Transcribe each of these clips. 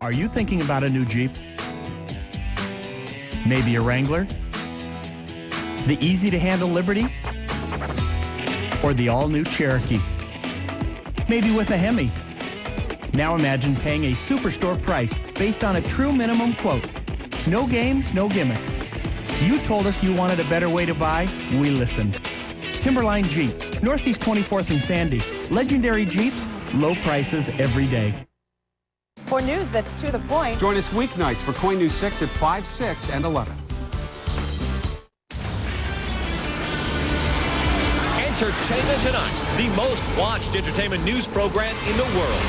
Are you thinking about a new Jeep? Maybe a Wrangler? The easy-to-handle Liberty? Or the all-new Cherokee? Maybe with a Hemi? Now imagine paying a Superstore price based on a true minimum quote. No games, no gimmicks. You told us you wanted a better way to buy. We listened. Timberline Jeep, Northeast 24th and Sandy. Legendary Jeeps, low prices every day. For news that's to the point. Join us weeknights for KOIN News 6 at 5, 6, and 11. Entertainment Tonight, the most watched entertainment news program in the world.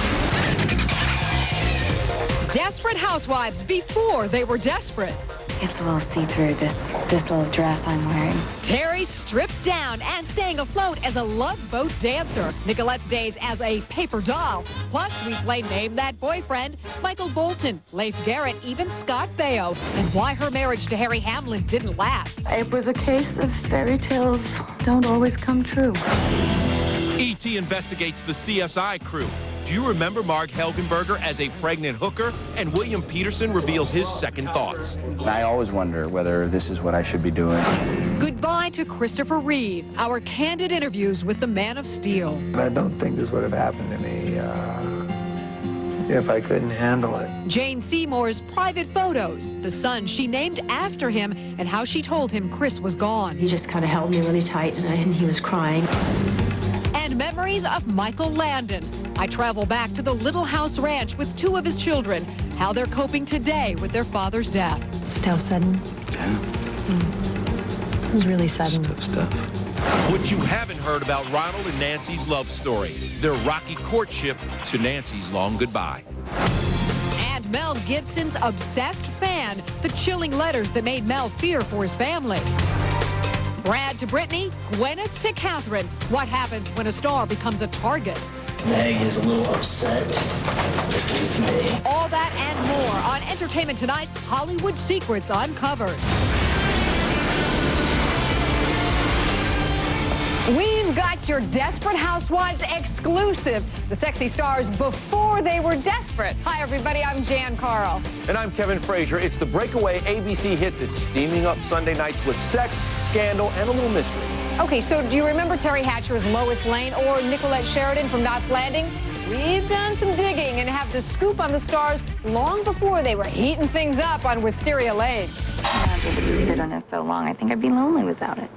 Desperate housewives before they were desperate. It's a little see-through, this little dress I'm wearing. Terry stripped down and staying afloat as a Love Boat dancer. Nicolette's days as a paper doll. Plus, we play Name That Boyfriend, Michael Bolton, Leif Garrett, even Scott Baio, and why her marriage to Harry Hamlin didn't last. It was a case of fairy tales don't always come true. E.T. investigates the CSI crew. Do you remember Marg Helgenberger as a pregnant hooker? And William Peterson reveals his second thoughts. I always wonder whether this is what I should be doing. Goodbye to Christopher Reeve, our candid interviews with the Man of Steel. I don't think this would have happened to me if I couldn't handle it. Jane Seymour's private photos, the son she named after him, and how she told him Chris was gone. He just kind of held me really tight, and he was crying. And memories of Michael Landon. I travel back to the Little House Ranch with two of his children, how they're coping today with their father's death. Just how sudden? Yeah. It was really sudden. Tough stuff. What you haven't heard about Ronald and Nancy's love story, their rocky courtship to Nancy's long goodbye. And Mel Gibson's obsessed fan, the chilling letters that made Mel fear for his family. Brad to Brittany, Gwyneth to Catherine. What happens when a star becomes a target? Meg is a little upset with me. All that and more on Entertainment Tonight's Hollywood Secrets Uncovered. We've got your Desperate Housewives exclusive. The sexy stars before they were desperate. Hi, everybody. I'm Jan Carl. And I'm Kevin Frazier. It's the breakaway ABC hit that's steaming up Sunday nights with sex, scandal, and a little mystery. Okay, so do you remember Terry Hatcher's Lois Lane or Nicolette Sheridan from Knots Landing? We've done some digging and have the scoop on the stars long before they were heating things up on Wisteria Lane. I've been with this bitterness so long, I think I'd be lonely without it.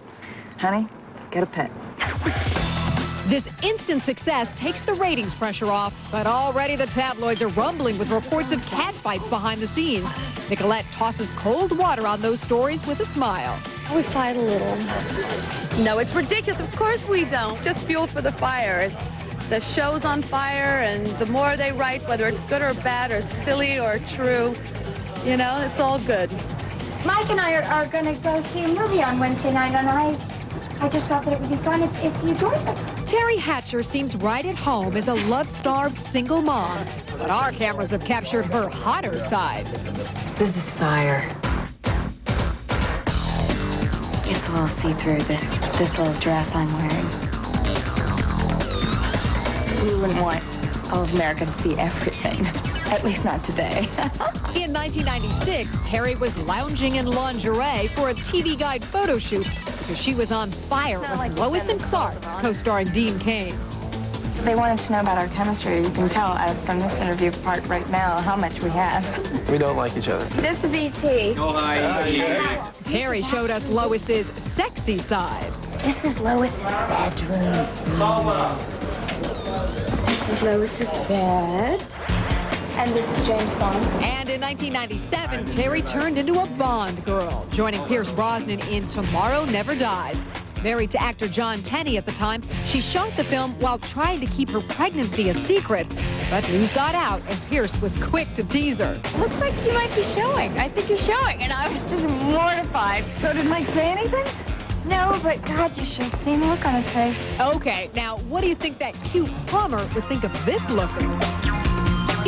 Honey, get a pet. This instant success takes the ratings pressure off, but already the tabloids are rumbling with reports of cat fights behind the scenes. Nicolette tosses cold water on those stories with a smile. We fight a little. No, it's ridiculous. Of course we don't. It's just fuel for the fire. It's the show's on fire, and the more they write, whether it's good or bad or silly or true, you know, it's all good. Mike and I are going to go see a movie on Wednesday night, and I just thought that it would be fun if you joined us. Terry Hatcher seems right at home as a love-starved single mom, but our cameras have captured her hotter side. This is fire. It's a little see-through, this little dress I'm wearing. We wouldn't want all of America to see everything. At least not today. In 1996, Terry was lounging in lingerie for a TV Guide photo shoot because she was on fire with Lois and Clark, co-starring Dean Cain. They wanted to know about our chemistry. You can tell from this interview part right now how much we have. We don't like each other. This is E.T. Oh, hi. Terry showed us Lois's sexy side. This is Lois's bedroom. This is Lois's bed. And this is James Bond. And in 1997, Terry turned into a Bond girl, joining Pierce Brosnan in Tomorrow Never Dies. Married to actor John Tenney at the time, she shot the film while trying to keep her pregnancy a secret. But news got out, and Pierce was quick to tease her. Looks like you might be showing. I think you're showing. And I was just mortified. So did Mike say anything? No, but God, you should have seen the look on his face. Okay, now what do you think that cute plumber would think of this look?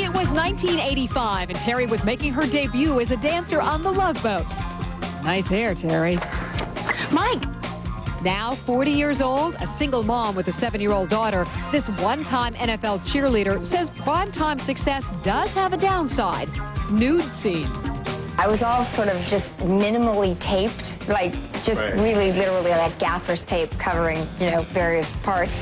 It was 1985, and Terry was making her debut as a dancer on the Love Boat. Nice hair, Terry. Mike, Now 40 years old, a single mom with a 7-year-old daughter, this one-time NFL cheerleader says primetime success does have a downside: nude scenes. I was all sort of just minimally taped, like just really literally like gaffer's tape covering, various parts.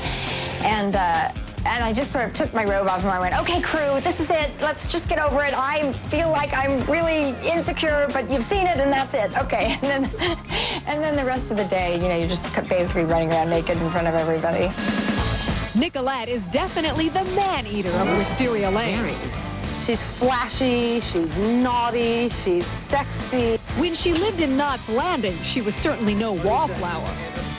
And I just sort of took my robe off and I went, okay, crew, this is it. Let's just get over it. I feel like I'm really insecure, but you've seen it and that's it. Okay. And then the rest of the day, you're just basically running around naked in front of everybody. Nicolette is definitely the man-eater of Wisteria Lane. She's flashy, she's naughty, she's sexy. When she lived in Knots Landing, she was certainly no wallflower.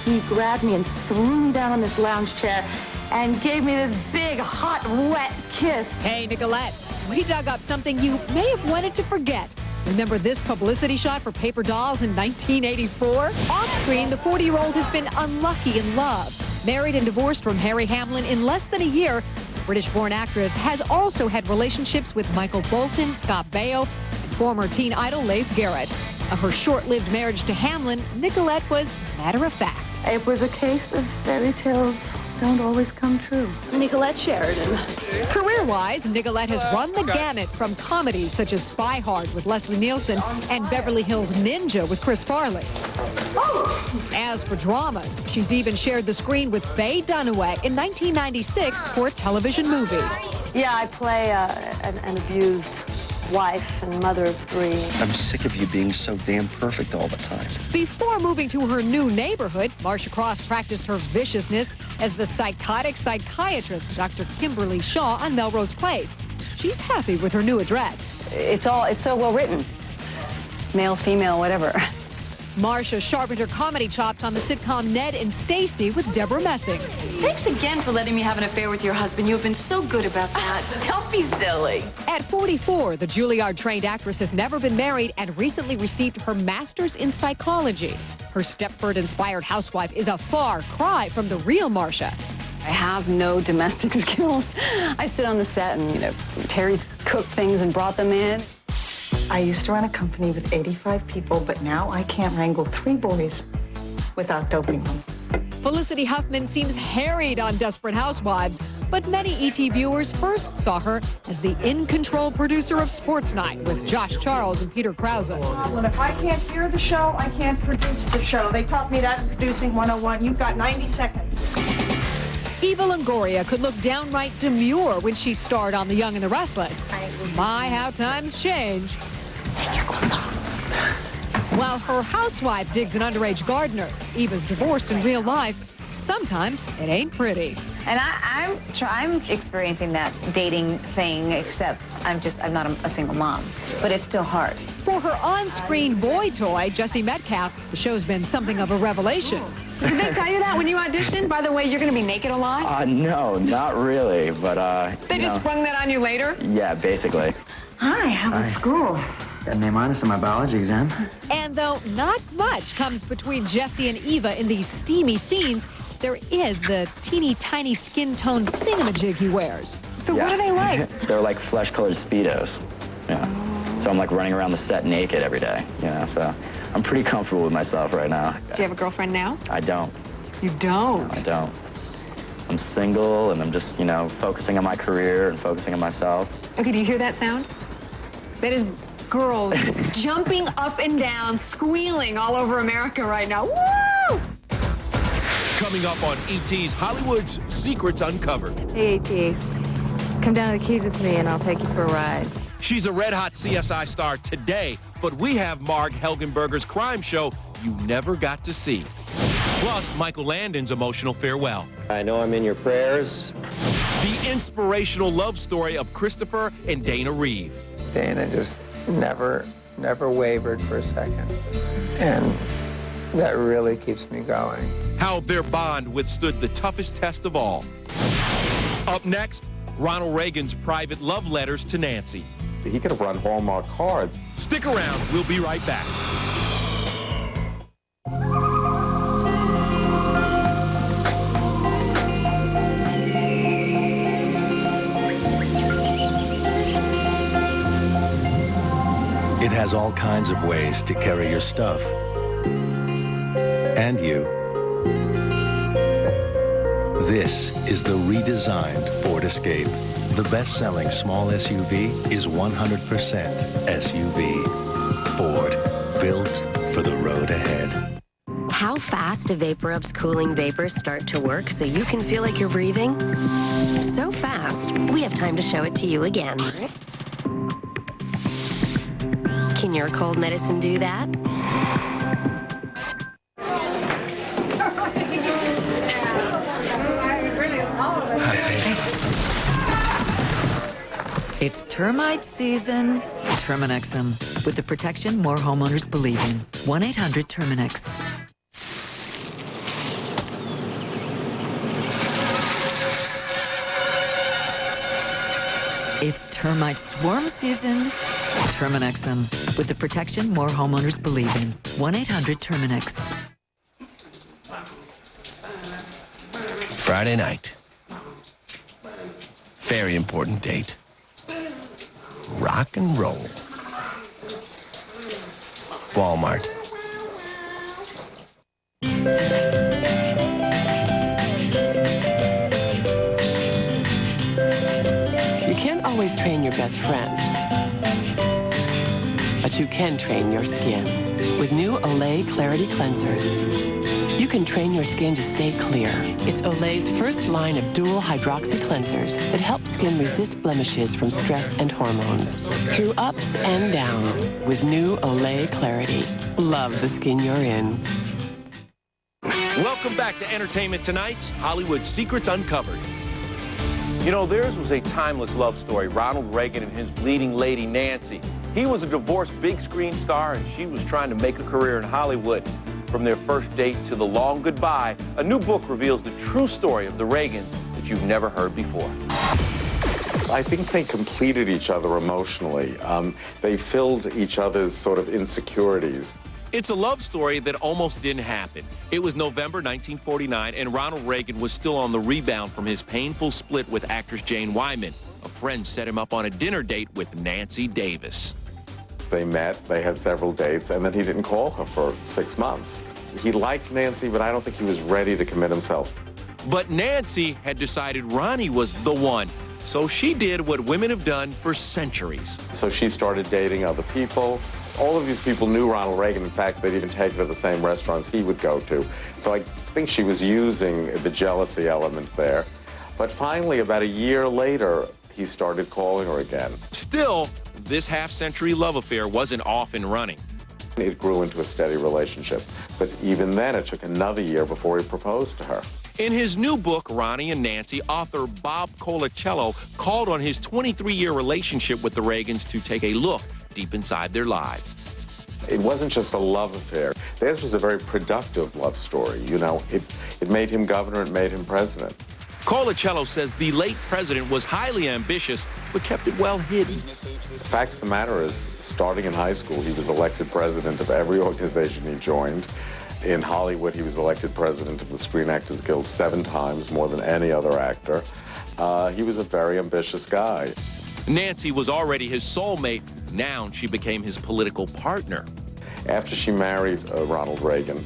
He grabbed me and threw me down on this lounge chair and gave me this big, hot, wet kiss. Hey, Nicolette, we dug up something you may have wanted to forget. Remember this publicity shot for paper dolls in 1984? Off-screen, the 40-year-old has been unlucky in love. Married and divorced from Harry Hamlin in less than a year, the British-born actress has also had relationships with Michael Bolton, Scott Baio, and former teen idol Leif Garrett. Of her short-lived marriage to Hamlin, Nicolette was matter of fact. It was a case of fairy tales don't always come true. Nicolette Sheridan. Career-wise, Nicolette has run the gamut from comedies such as Spy Hard with Leslie Nielsen and Beverly Hills Ninja with Chris Farley. As for dramas, she's even shared the screen with Faye Dunaway in 1996 for a television movie. Yeah, I play an abused wife and mother of 3. I'm sick of you being so damn perfect all the time. Before moving to her new neighborhood, Marcia Cross practiced her viciousness as the psychotic psychiatrist, Dr. Kimberly Shaw, on Melrose Place. She's happy with her new address. It's so well written. Male, female, whatever. Marcia sharpened her comedy chops on the sitcom Ned and Stacy with Deborah Messing. Thanks again for letting me have an affair with your husband. You have been so good about that. Don't be silly. At 44, the Juilliard-trained actress has never been married and recently received her master's in psychology. Her Stepford-inspired housewife is a far cry from the real Marcia. I have no domestic skills. I sit on the set and, Terry's cooked things and brought them in. I used to run a company with 85 people, but now I can't wrangle 3 boys without doping them. Felicity Huffman seems harried on Desperate Housewives, but many ET viewers first saw her as the in-control producer of Sports Night with Josh Charles and Peter Krause. Well, if I can't hear the show, I can't produce the show. They taught me that in Producing 101. You've got 90 seconds. Eva Longoria could look downright demure when she starred on The Young and the Restless. My, how times change. Take your clothes off. While her housewife digs an underage gardener, Eva's divorced in real life. Sometimes it ain't pretty. And I'm experiencing that dating thing, except I'm not a single mom, but it's still hard. For her on-screen boy toy, Jesse Metcalf, the show's been something of a revelation. Did they tell you that when you auditioned? By the way, you're going to be naked a lot? No, not really, but, They just sprung that on you later? Yeah, basically. Hi, how was school? Got an A- on my biology exam. And though not much comes between Jesse and Eva in these steamy scenes, there is the teeny tiny skin tone thingamajig he wears. So what are they like? They're like flesh-colored Speedos. Yeah. So I'm like running around the set naked every day, so I'm pretty comfortable with myself right now. Do you have a girlfriend now? I don't. You don't? No, I don't. I'm single, and I'm just, focusing on my career and focusing on myself. Okay, do you hear that sound? That is girls jumping up and down, squealing all over America right now. Woo! Coming up on ET's Hollywood's Secrets Uncovered. Hey, E.T., come down to the Keys with me and I'll take you for a ride. She's a red-hot CSI star today, but we have Marg Helgenberger's crime show you never got to see. Plus, Michael Landon's emotional farewell. I know I'm in your prayers. The inspirational love story of Christopher and Dana Reeve. Dana just never wavered for a second. And that really keeps me going. How their bond withstood the toughest test of all. Up next, Ronald Reagan's private love letters to Nancy. He could have run Hallmark cards. Stick around. We'll be right back. It has all kinds of ways to carry your stuff and you. This is the redesigned Ford Escape. The best-selling small SUV is 100% SUV. Ford, built for the road ahead. How fast do VaporUp's cooling vapors start to work so you can feel like you're breathing? So fast, we have time to show it to you again. Can your cold medicine do that? It's termite season. Terminexum, with the protection more homeowners believe in. 1-800-TERMINEX. It's termite swarm season. Terminexum, with the protection more homeowners believe in. 1-800-TERMINEX. Friday night. Very important date. Rock and roll. Walmart. You can't always train your best friend, but you can train your skin. With new Olay Clarity Cleansers, you can train your skin to stay clear. It's Olay's first line of dual hydroxy cleansers that help skin resist blemishes from stress and hormones. Through ups and downs, with new Olay Clarity. Love the skin you're in. Welcome back to Entertainment Tonight's Hollywood Secrets Uncovered. You know, theirs was a timeless love story, Ronald Reagan and his leading lady, Nancy. He was a divorced big screen star, and she was trying to make a career in Hollywood. From their first date to the long goodbye, a new book reveals the true story of the Reagans that you've never heard before. I think they completed each other emotionally. They filled each other's sort of insecurities. It's a love story that almost didn't happen. It was November 1949, and Ronald Reagan was still on the rebound from his painful split with actress Jane Wyman. A friend set him up on a dinner date with Nancy Davis. They met, they had several dates, and then he didn't call her for 6 months. He liked Nancy, but I don't think he was ready to commit himself. But Nancy had decided Ronnie was the one, so she did what women have done for centuries. So she started dating other people. All of these people knew Ronald Reagan. In fact, they'd even take her to the same restaurants he would go to. So I think she was using the jealousy element there. But finally, about a year later, he started calling her again. Still, this half-century love affair wasn't off and running. It grew into a steady relationship. But even then, it took another year before he proposed to her. In his new book, Ronnie and Nancy, author Bob Colacello called on his 23-year relationship with the Reagans to take a look deep inside their lives. It wasn't just a love affair. Theirs was a very productive love story. You know, it made him governor, it made him president. Colacello says the late president was highly ambitious, but kept it well hidden. The fact of the matter is, starting in high school, he was elected president of every organization he joined. In Hollywood, he was elected president of the Screen Actors Guild 7 times, more than any other actor. He was a very ambitious guy. Nancy was already his soulmate. Now she became his political partner. After she married Ronald Reagan,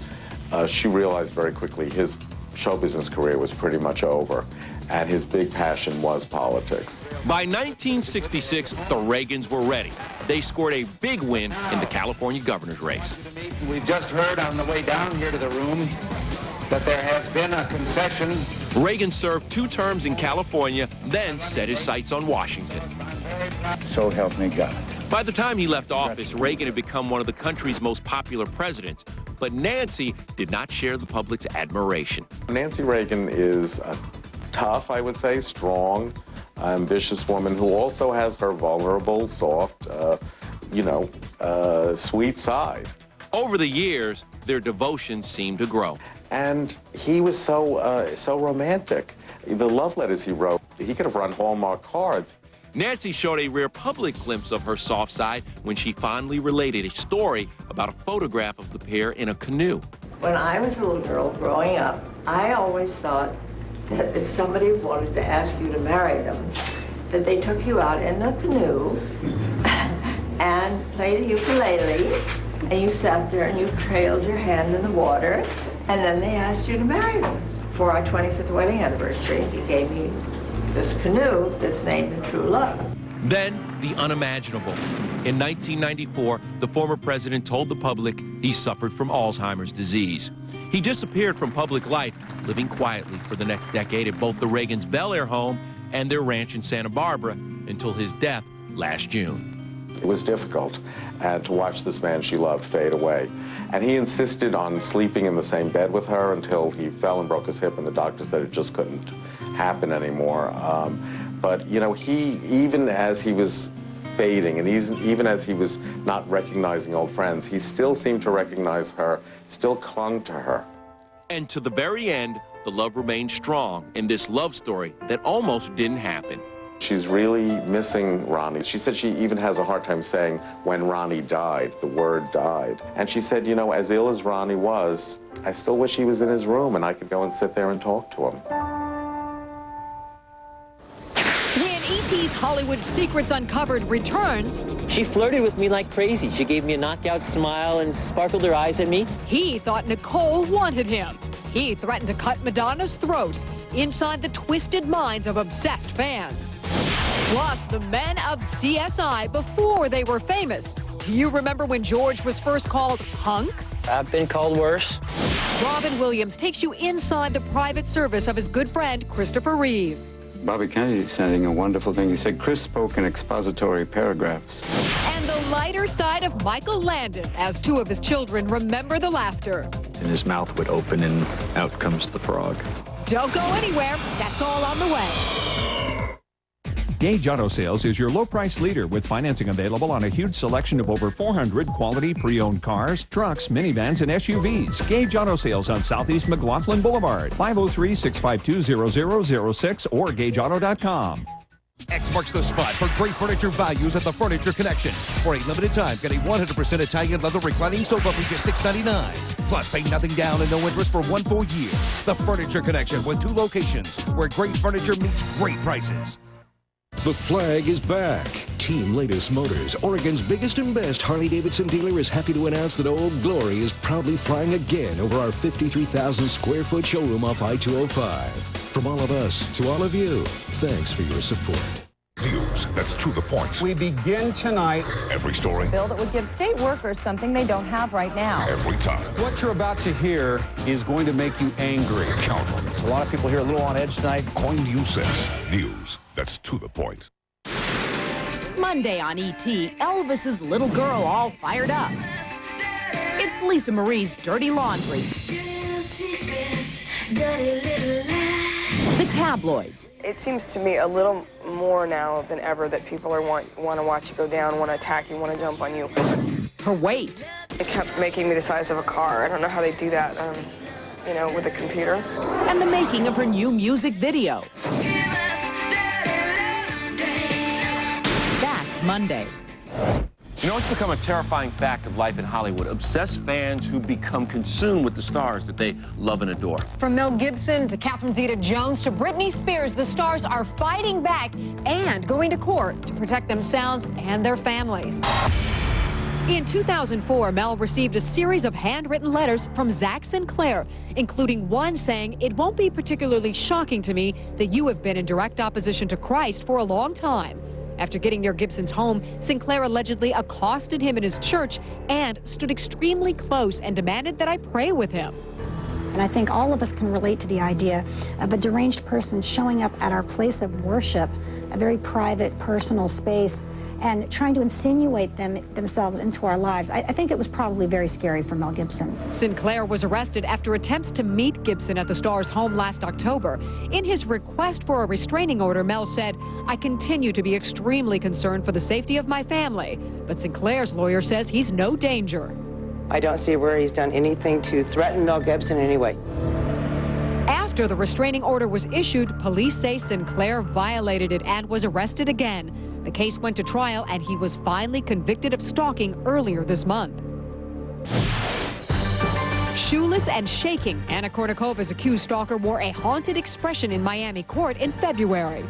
she realized very quickly his show business career was pretty much over, and his big passion was politics. By 1966, the Reagans were ready. They scored a big win in the California governor's race. We've just heard on the way down here to the room that there has been a concession. Reagan served 2 terms in California, then set his sights on Washington. So help me God. By the time he left office, Reagan had become one of the country's most popular presidents. But Nancy did not share the public's admiration. Nancy Reagan is a tough, I would say, strong, ambitious woman who also has her vulnerable, soft, sweet side. Over the years, their devotion seemed to grow. And he was so romantic. The love letters he wrote, he could have run Hallmark cards. Nancy showed a rare public glimpse of her soft side when she fondly related a story about a photograph of the pair in a canoe. When I was a little girl growing up, I always thought that if somebody wanted to ask you to marry them, that they took you out in the canoe and played a ukulele, and you sat there and you trailed your hand in the water, and then they asked you to marry them. for our 25th wedding anniversary, he gave me this canoe that's named the True Love. Then, the unimaginable. In 1994, the former president told the public he suffered from Alzheimer's disease. He disappeared from public life, living quietly for the next decade at both the Reagans' Bel Air home and their ranch in Santa Barbara until his death last June. It was difficult to watch this man she loved fade away. And he insisted on sleeping in the same bed with her until he fell and broke his hip, and the doctor said it just couldn't happen anymore. But, you know, even as he was fading, and even as he was not recognizing old friends, he still seemed to recognize her, still clung to her. And to the very end, the love remained strong in this love story that almost didn't happen. She's really missing Ronnie. She said she even has a hard time saying when Ronnie died, the word died. And she said, you know, as ill as Ronnie was, I still wish he was in his room and I could go and sit there and talk to him. When E.T.'s Hollywood Secrets Uncovered returns, she flirted with me like crazy. She gave me a knockout smile and sparkled her eyes at me. He thought Nicole wanted him. He threatened to cut Madonna's throat inside the twisted minds of obsessed fans. Plus, the men of CSI before they were famous. Do you remember when George was first called Hunk? I've been called worse. Robin Williams takes you inside the private service of his good friend, Christopher Reeve. Bobby Kennedy saying a wonderful thing. He said Chris spoke in expository paragraphs. And the lighter side of Michael Landon as two of his children remember the laughter. And his mouth would open and out comes the frog. Don't go anywhere. That's all on the way. Gage Auto Sales is your low-price leader with financing available on a huge selection of over 400 quality pre-owned cars, trucks, minivans, and SUVs. Gage Auto Sales on Southeast McLaughlin Boulevard, 503-652-0006 or GageAuto.com. X marks the spot for great furniture values at the Furniture Connection. For a limited time, get a 100% Italian leather reclining sofa for just $6.99. Plus, pay nothing down and no interest for 1 full year. The Furniture Connection with 2 locations where great furniture meets great prices. The flag is back. Team Latest Motors, Oregon's biggest and best Harley-Davidson dealer, is happy to announce that Old Glory is proudly flying again over our 53,000 square foot showroom off I-205. From all of us to all of you, thanks for your support. News that's to the point. We begin tonight. Every story. Bill that would give state workers something they don't have right now. Every time. What you're about to hear is going to make you angry. Count on it. A lot of people here a little on edge tonight. KOIN News says news that's to the point. Monday on E.T., Elvis's little girl all fired up. It's Lisa Marie's Dirty Laundry. The tabloids. It seems to me a little more now than ever that people are want to watch you go down, want to attack you, want to jump on you. Her weight. It kept making me the size of a car. I don't know how they do that, you know, with a computer. And the making of her new music video. That's Monday. You know, it's become a terrifying fact of life in Hollywood. Obsessed fans who become consumed with the stars that they love and adore. From Mel Gibson to Catherine Zeta-Jones to Britney Spears, the stars are fighting back and going to court to protect themselves and their families. In 2004, Mel received a series of handwritten letters from Zach Sinclair, including one saying, "It won't be particularly shocking to me that you have been in direct opposition to Christ for a long time." After getting near Gibson's home, Sinclair allegedly accosted him in his church and stood extremely close and demanded that I pray with him. And I think all of us can relate to the idea of a deranged person showing up at our place of worship, a very private, personal space, and trying to insinuate themselves into our lives. I think it was probably very scary for Mel Gibson. Sinclair was arrested after attempts to meet Gibson at the star's home last October. In his request for a restraining order, Mel said, "I continue to be extremely concerned for the safety of my family." But Sinclair's lawyer says he's no danger. I don't see where he's done anything to threaten Mel Gibson in any way. After the restraining order was issued, police say Sinclair violated it and was arrested again. The case went to trial, and he was finally convicted of stalking earlier this month. Shoeless and shaking, Anna Kournikova's accused stalker wore a haunted expression in Miami court in February.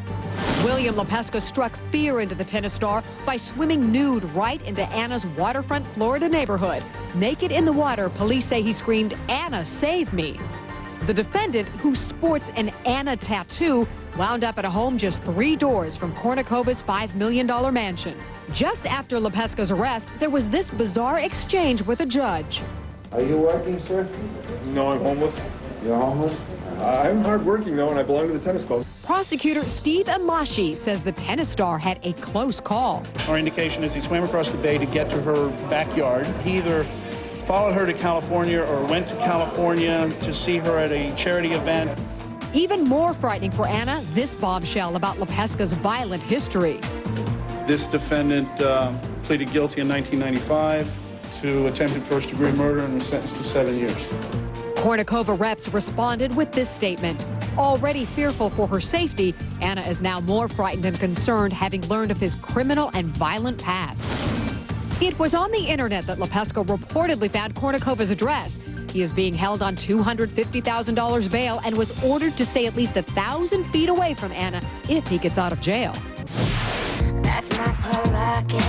William Lepesca struck fear into the tennis star by swimming nude right into Anna's waterfront Florida neighborhood. Naked in the water, police say he screamed, "Anna, save me." The defendant, who sports an Anna tattoo, wound up at a home just 3 doors from Kornikova's $5 million mansion. Just after Lepesca's arrest, there was this bizarre exchange with a judge. Are you working, sir? No, I'm homeless. You're homeless? I'm hardworking, though, and I belong to the tennis club. Prosecutor Steve Amashi says the tennis star had a close call. Our indication is he swam across the bay to get to her backyard. He either followed her to California or went to California to see her at a charity event. Even more frightening for Anna, this bombshell about Lepesca's violent history. This defendant pleaded guilty in 1995 to attempted first-degree murder and was sentenced to 7 years. Kornikova reps responded with this statement. Already fearful for her safety, Anna is now more frightened and concerned, having learned of his criminal and violent past. It was on the internet that Lepesca reportedly found Kornikova's address. He is being held on $250,000 bail and was ordered to stay at least 1,000 feet away from Anna if he gets out of jail. That's my prerogative.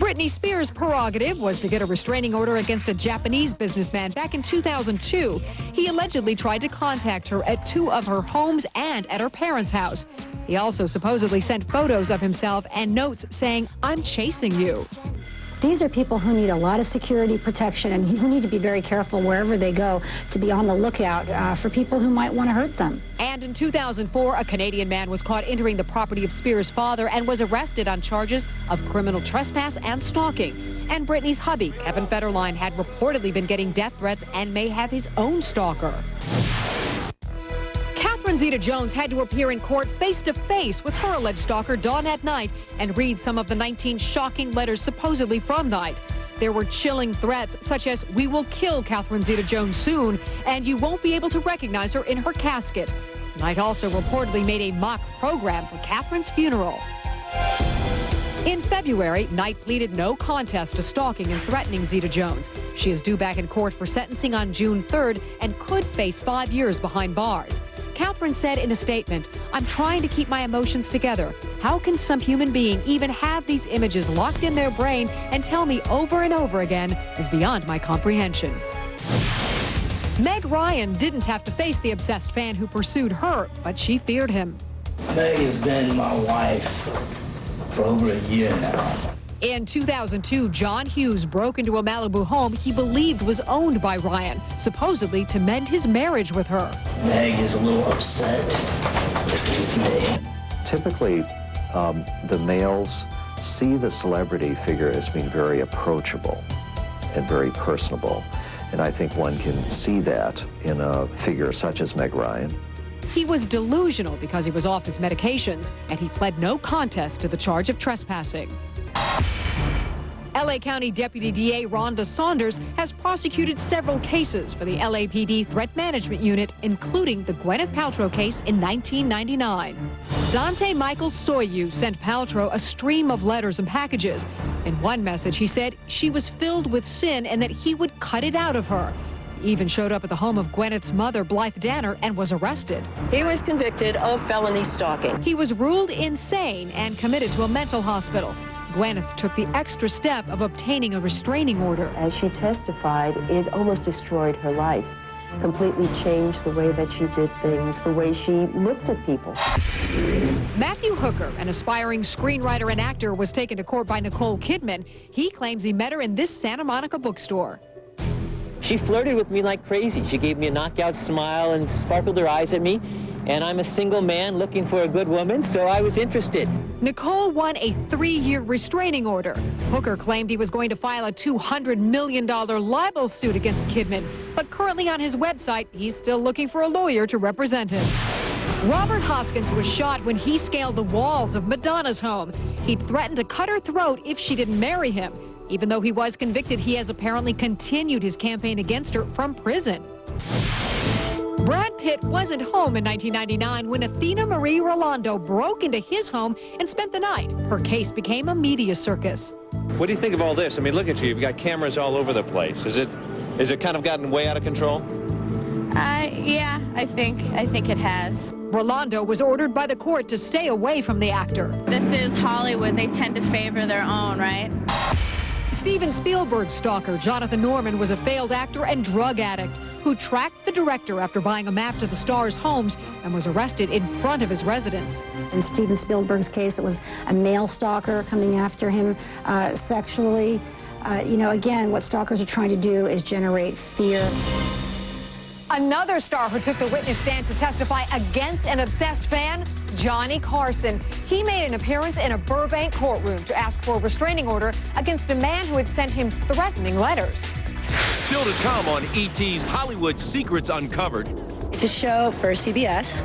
Britney Spears' prerogative was to get a restraining order against a Japanese businessman back in 2002. He allegedly tried to contact her at 2 of her homes and at her parents' house. He also supposedly sent photos of himself and notes saying, "I'm chasing you." These are people who need a lot of security protection and who need to be very careful wherever they go to be on the lookout for people who might want to hurt them. And in 2004, a Canadian man was caught entering the property of Spears' father and was arrested on charges of criminal trespass and stalking. And Britney's hubby, Kevin Federline, had reportedly been getting death threats and may have his own stalker. Catherine Zeta-Jones had to appear in court face-to-face with her alleged stalker, Dawnette Knight, and read some of the 19 shocking letters supposedly from Knight. There were chilling threats such as, "We will kill Catherine Zeta-Jones soon, and you won't be able to recognize her in her casket." Knight also reportedly made a mock program for Catherine's funeral. In February, Knight pleaded no contest to stalking and threatening Zeta-Jones. She is due back in court for sentencing on June 3rd and could face 5 years behind bars. Catherine said in a statement, "I'm trying to keep my emotions together. How can some human being even have these images locked in their brain and tell me over and over again is beyond my comprehension." Meg Ryan didn't have to face the obsessed fan who pursued her, but she feared him. Meg has been my wife for over a year now. In 2002, John Hughes broke into a Malibu home he believed was owned by Ryan, supposedly to mend his marriage with her. Meg is a little upset with me. Typically, the males see the celebrity figure as being very approachable and very personable. And I think one can see that in a figure such as Meg Ryan. He was delusional because he was off his medications, and he pled no contest to the charge of trespassing. LA County Deputy DA Rhonda Saunders has prosecuted several cases for the LAPD Threat Management Unit, including the Gwyneth Paltrow case in 1999. Dante Michael Soyu sent Paltrow a stream of letters and packages. In one message, he said she was filled with sin and that he would cut it out of her. He even showed up at the home of Gwyneth's mother, Blythe Danner, and was arrested. He was convicted of felony stalking. He was ruled insane and committed to a mental hospital. Gwyneth took the extra step of obtaining a restraining order. As she testified, it almost destroyed her life. Completely changed the way that she did things, the way she looked at people. Matthew Hooker, an aspiring screenwriter and actor, was taken to court by Nicole Kidman. He claims he met her in this Santa Monica bookstore. She flirted with me like crazy. She gave me a knockout smile and sparkled her eyes at me. And I'm a single man looking for a good woman, so I was interested. Nicole won a 3-year restraining order. Hooker claimed he was going to file a $200 million libel suit against Kidman, but currently on his website, he's still looking for a lawyer to represent him. Robert Hoskins was shot when he scaled the walls of Madonna's home. He'd threatened to cut her throat if she didn't marry him. Even though he was convicted, he has apparently continued his campaign against her from prison. Brad Pitt wasn't home in 1999 when Athena Marie Rolando broke into his home and spent the night. Her case became a media circus. What do you think of all this? I mean, look at you. You've got cameras all over the place. Is it kind of gotten way out of control? Yeah, I think it has. Rolando was ordered by the court to stay away from the actor. This is Hollywood. They tend to favor their own, right? Steven Spielberg's stalker, Jonathan Norman, was a failed actor and drug addict. who tracked the director after buying a map to the star's homes and was arrested in front of his residence. In Steven Spielberg's case, it was a male stalker coming after him sexually. You know, again, what stalkers are trying to do is generate fear. Another star who took the witness stand to testify against an obsessed fan, Johnny Carson. He made an appearance in a Burbank courtroom to ask for a restraining order against a man who had sent him threatening letters. Still to come on E.T.'s Hollywood Secrets Uncovered. It's a show for CBS.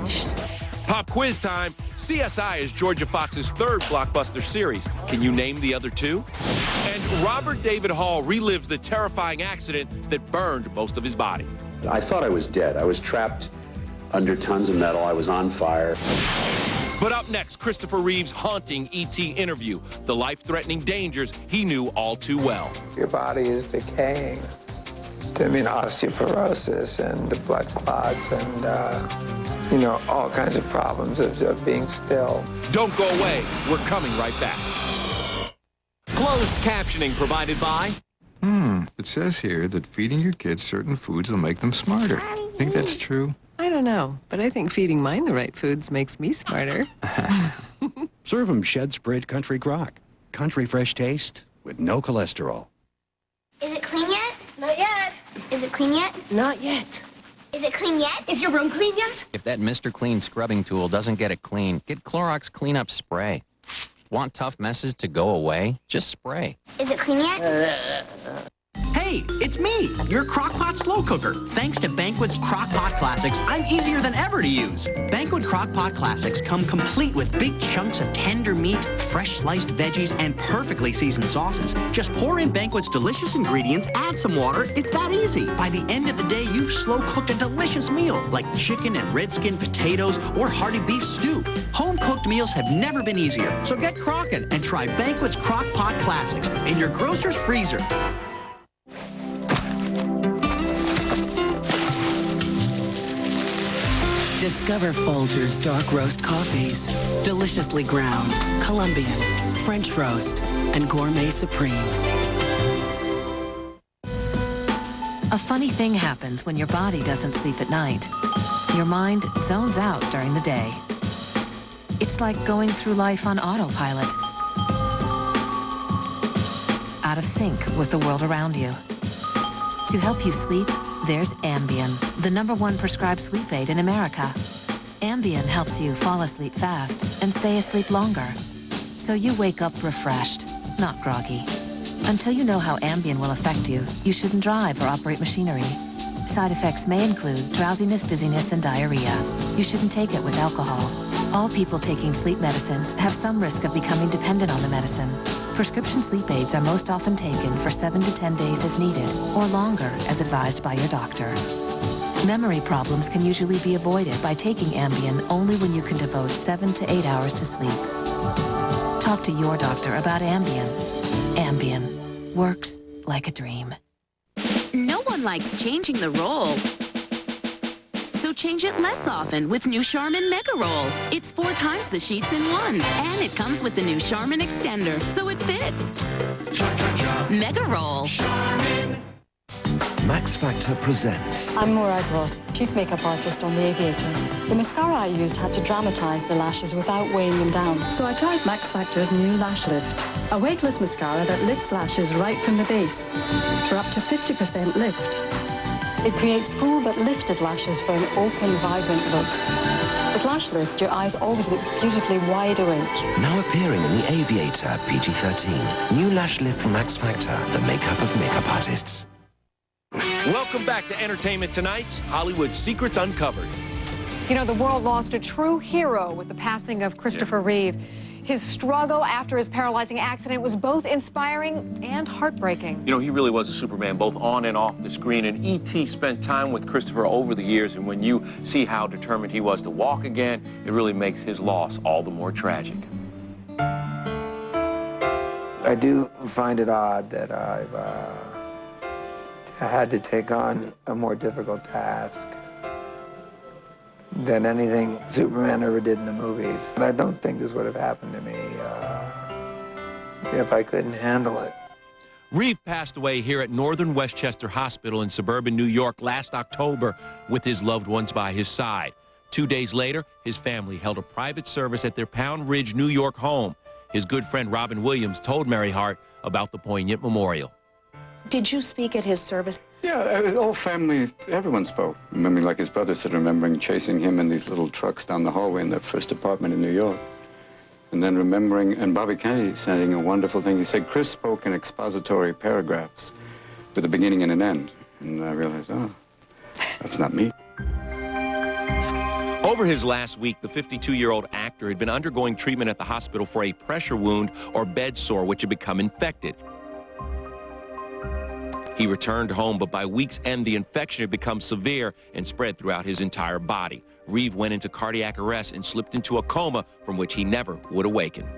Pop quiz time. CSI is Georgia Fox's third blockbuster series. Can you name the other two? And Robert David Hall relives the terrifying accident that burned most of his body. I thought I was dead. I was trapped under tons of metal. I was on fire. But up next, Christopher Reeve's haunting E.T. interview, the life-threatening dangers he knew all too well. Your body is decaying. I mean, osteoporosis and blood clots and, you know, all kinds of problems of being still. Don't go away. We're coming right back. Closed captioning provided by... It says here that feeding your kids certain foods will make them smarter. Think that's true? I don't know, but I think feeding mine the right foods makes me smarter. Serve 'em Shed Spread Country Crock. Country fresh taste with no cholesterol. Is it clean yet? Not yet. Is it clean yet? Not yet. Is it clean yet? Is your room clean yet? If that Mr. Clean scrubbing tool doesn't get it clean, get Clorox Cleanup Spray. Want tough messes to go away? Just spray. Is it clean yet? Hey, it's me, your Crock-Pot Slow Cooker. Thanks to Banquet's Crock-Pot Classics, I'm easier than ever to use. Banquet Crock-Pot Classics come complete with big chunks of tender meat, fresh sliced veggies, and perfectly seasoned sauces. Just pour in Banquet's delicious ingredients, add some water, it's that easy. By the end of the day, you've slow-cooked a delicious meal, like chicken and red skin potatoes or hearty beef stew. Home-cooked meals have never been easier, so get crockin' and try Banquet's Crock-Pot Classics in your grocer's freezer. Discover Folgers Dark Roast Coffees. Deliciously ground, Colombian, French Roast, and Gourmet Supreme. A funny thing happens when your body doesn't sleep at night. Your mind zones out during the day. It's like going through life on autopilot. Out of sync with the world around you. To help you sleep, there's Ambien, the #1 prescribed sleep aid in America. Ambien helps you fall asleep fast and stay asleep longer. So you wake up refreshed, not groggy. Until you know how Ambien will affect you, you shouldn't drive or operate machinery. Side effects may include drowsiness, dizziness, and diarrhea. You shouldn't take it with alcohol. All people taking sleep medicines have some risk of becoming dependent on the medicine. Prescription sleep aids are most often taken for 7 to 10 days as needed, or longer as advised by your doctor. Memory problems can usually be avoided by taking Ambien only when you can devote 7 to 8 hours to sleep. Talk to your doctor about Ambien. Ambien works like a dream. No one likes changing the roll. So change it less often with new Charmin Mega Roll. It's 4 times the sheets in one. And it comes with the new Charmin Extender, so it fits. Mega Roll. Charmin. Max Factor presents. I'm Murad Ross, chief makeup artist on The Aviator. The mascara I used had to dramatize the lashes without weighing them down. So I tried Max Factor's new Lash Lift, a weightless mascara that lifts lashes right from the base for up to 50% lift. It creates full but lifted lashes for an open, vibrant look. With Lash Lift, your eyes always look beautifully wide awake. Now appearing in The Aviator, PG-13. New Lash Lift from Max Factor, the makeup of makeup artists. Welcome back to Entertainment Tonight's Hollywood Secrets Uncovered. You know, the world lost a true hero with the passing of Christopher Reeve. His struggle after his paralyzing accident was both inspiring and heartbreaking. You know, he really was a Superman, both on and off the screen. And E.T. spent time with Christopher over the years. And when you see how determined he was to walk again, it really makes his loss all the more tragic. I do find it odd that I had to take on a more difficult task than anything Superman ever did in the movies. And I don't think this would have happened to me if I couldn't handle it. Reeve passed away here at Northern Westchester Hospital in suburban New York last October with his loved ones by his side. 2 days later, his family held a private service at their Pound Ridge, New York home. His good friend Robin Williams told Mary Hart about the poignant memorial. Did you speak at his service? Yeah, the whole family, everyone spoke. I mean, like his brother said, remembering chasing him in these little trucks down the hallway in the first apartment in New York. And then remembering, and Bobby Kennedy saying a wonderful thing. He said, Chris spoke in expository paragraphs with a beginning and an end. And I realized, oh, that's not me. Over his last week, the 52-year-old actor had been undergoing treatment at the hospital for a pressure wound or bed sore which had become infected. He returned home, but by week's end, the infection had become severe and spread throughout his entire body. Reeve went into cardiac arrest and slipped into a coma from which he never would awaken.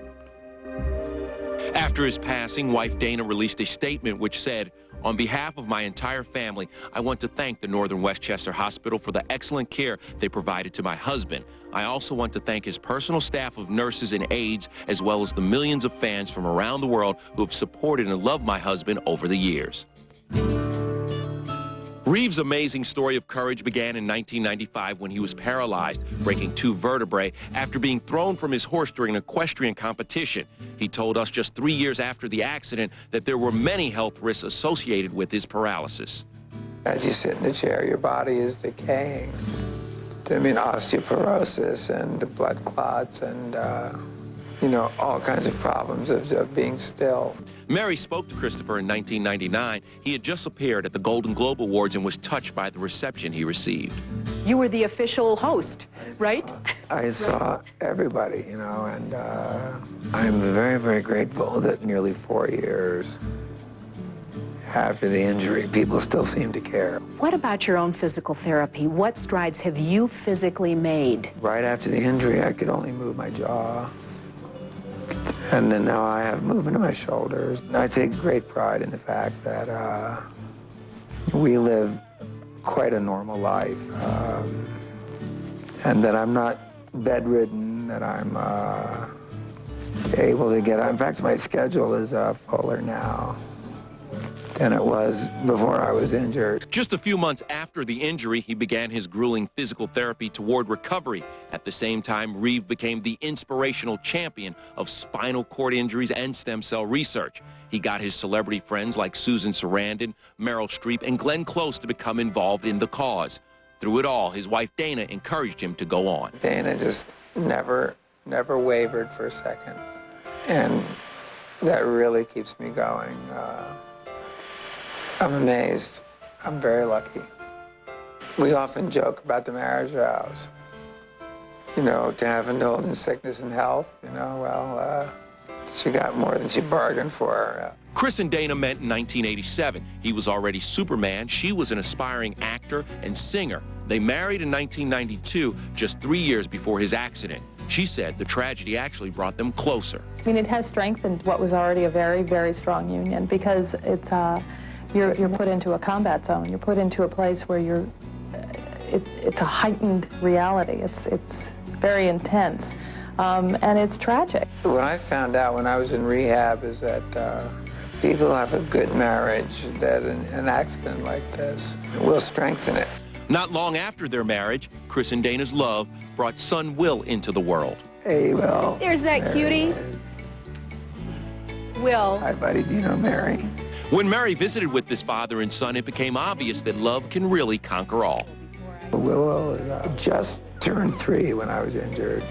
After his passing, wife Dana released a statement which said, "On behalf of my entire family, I want to thank the Northern Westchester Hospital for the excellent care they provided to my husband. I also want to thank his personal staff of nurses and aides, as well as the millions of fans from around the world who have supported and loved my husband over the years." Reeve's amazing story of courage began in 1995 when he was paralyzed, breaking 2 vertebrae after being thrown from his horse during an equestrian competition. He told us just 3 years after the accident that there were many health risks associated with his paralysis. As you sit in the chair, your body is decaying. I mean, osteoporosis and blood clots and, all kinds of problems of being still. Mary spoke to Christopher in 1999. He had just appeared at the Golden Globe Awards and was touched by the reception he received. You were the official host, right? I saw everybody, and I'm very, very grateful that nearly 4 years after the injury, people still seem to care. What about your own physical therapy? What strides have you physically made? Right after the injury, I could only move my jaw. And then now I have movement in my shoulders. I take great pride in the fact that we live quite a normal life, and that I'm not bedridden, that I'm able to get out. In fact, my schedule is fuller now than it was before I was injured. Just a few months after the injury, he began his grueling physical therapy toward recovery. At the same time, Reeve became the inspirational champion of spinal cord injuries and stem cell research. He got his celebrity friends like Susan Sarandon, Meryl Streep, and Glenn Close to become involved in the cause. Through it all, his wife Dana encouraged him to go on. Dana just never wavered for a second. And that really keeps me going. I'm amazed. I'm very lucky. We often joke about the marriage vows. To have indulged in sickness and health, she got more than she bargained for. Chris and Dana met in 1987. He was already Superman. She was an aspiring actor and singer. They married in 1992, just 3 years before his accident. She said the tragedy actually brought them closer. I mean, it has strengthened what was already a very, very strong union because it's you're put into a combat zone. You're put into a place where it's a heightened reality. It's very intense, and it's tragic. What I found out when I was in rehab is that people have a good marriage, that an accident like this will strengthen it. Not long after their marriage, Chris and Dana's love brought son Will into the world. Hey, Will. There's that cutie. Will. Hi, buddy. Do you know Mary? When Mary visited with this father and son, it became obvious that love can really conquer all. Will just turned 3 when I was injured.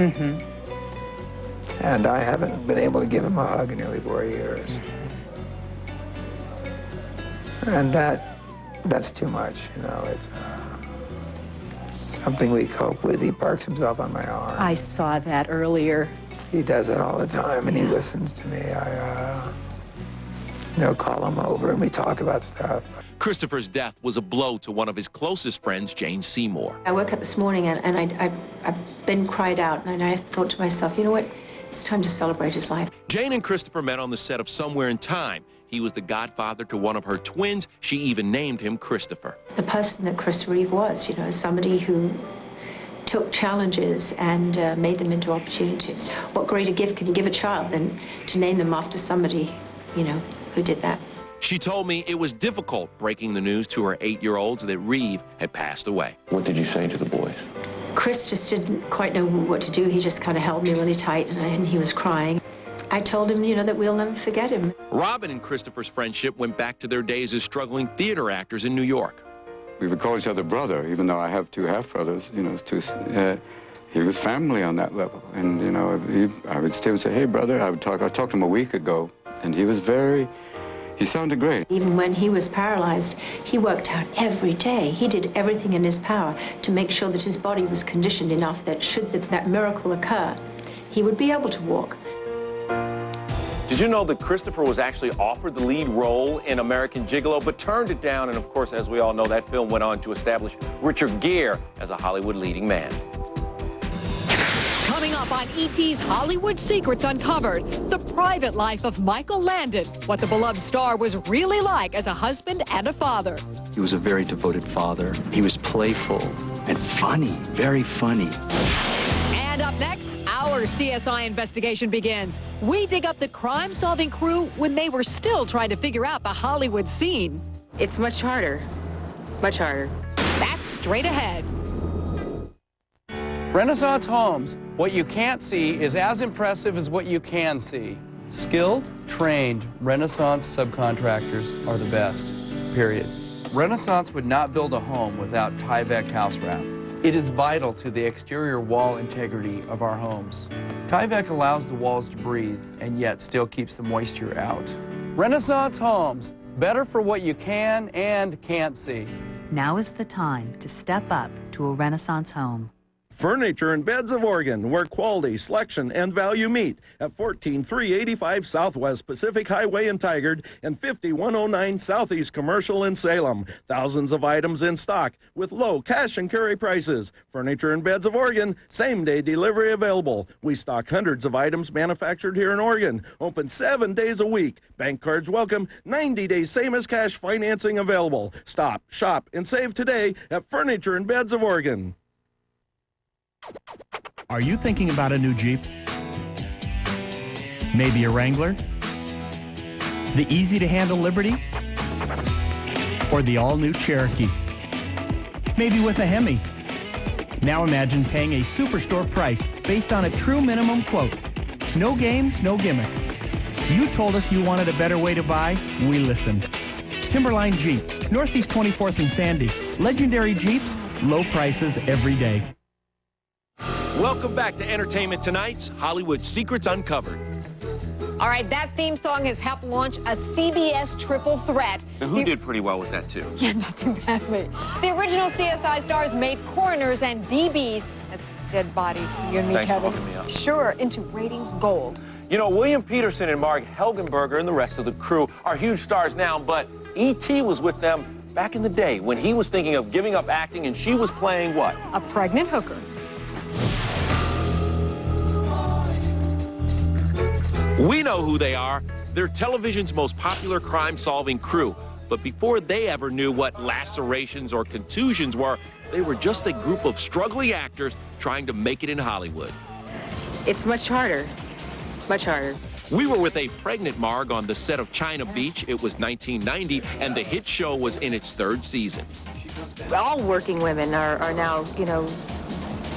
And I haven't been able to give him a hug in nearly 4 years. And that's too much, it's something we cope with. He parks himself on my arm. I saw that earlier. He does it all the time, and he listens to me. I call him over and we talk about stuff. Christopher's death was a blow to one of his closest friends, Jane Seymour. I woke up this morning and I've been cried out, and I thought to myself, you know what? It's time to celebrate his life. Jane and Christopher met on the set of Somewhere in Time. He was the godfather to one of her twins. She even named him Christopher. The person that Chris Reeve was, somebody who took challenges and made them into opportunities. What greater gift can you give a child than to name them after somebody, who did that? She told me it was difficult breaking the news to her 8-year-olds that Reeve had passed away. What did you say to the boys? Chris just didn't quite know what to do. He just kind of held me really tight, and he was crying. I told him, that we'll never forget him. Robin and Christopher's friendship went back to their days as struggling theater actors in New York. We would call each other brother, even though I have 2 half-brothers, he was family on that level. And, I would still say, hey, brother, I talked to him a week ago, and he sounded great. Even when he was paralyzed, he worked out every day. He did everything in his power to make sure that his body was conditioned enough that should that miracle occur, he would be able to walk. Did you know that Christopher was actually offered the lead role in American Gigolo, but turned it down? And of course, as we all know, that film went on to establish Richard Gere as a Hollywood leading man. Coming up on E.T.'s Hollywood Secrets Uncovered, the private life of Michael Landon, what the beloved star was really like as a husband and a father. He was a very devoted father. He was playful and funny, very funny. And up next, our CSI investigation begins. We dig up the crime-solving crew when they were still trying to figure out the Hollywood scene. It's much harder. Much harder. That's straight ahead. Renaissance Homes. What you can't see is as impressive as what you can see. Skilled, trained Renaissance subcontractors are the best, period. Renaissance would not build a home without Tyvek house wrap. It is vital to the exterior wall integrity of our homes. Tyvek allows the walls to breathe and yet still keeps the moisture out. Renaissance Homes, better for what you can and can't see. Now is the time to step up to a Renaissance home. Furniture and Beds of Oregon, where quality, selection, and value meet at 14385 Southwest Pacific Highway in Tigard and 5109 Southeast Commercial in Salem. Thousands of items in stock with low cash and carry prices. Furniture and Beds of Oregon, same-day delivery available. We stock hundreds of items manufactured here in Oregon. Open 7 days a week. Bank cards welcome. 90 days same as cash financing available. Stop, shop, and save today at Furniture and Beds of Oregon. Are you thinking about a new Jeep? Maybe a Wrangler? The easy-to-handle Liberty? Or the all-new Cherokee? Maybe with a Hemi? Now imagine paying a Superstore price based on a true minimum quote. No games, no gimmicks. You told us you wanted a better way to buy, we listened. Timberline Jeep, Northeast 24th and Sandy. Legendary Jeeps, low prices every day. Welcome back to Entertainment Tonight's Hollywood Secrets Uncovered. All right, that theme song has helped launch a CBS triple threat. And who did pretty well with that, too? Yeah, not too badly. The original CSI stars made coroners and DBs, that's dead bodies to you and me, Thanks Kevin. for hooking me up. Sure, into ratings gold. You know, William Peterson and Mark Helgenberger and the rest of the crew are huge stars now, but E.T. was with them back in the day when he was thinking of giving up acting and she was playing what? A pregnant hooker. We know who they are. They're television's most popular crime-solving crew. But before they ever knew what lacerations or contusions were, they were just a group of struggling actors trying to make it in Hollywood. It's much harder. Much harder. We were with a pregnant Marg on the set of China Beach. It was 1990, and the hit show was in its 3rd season. All working women are now,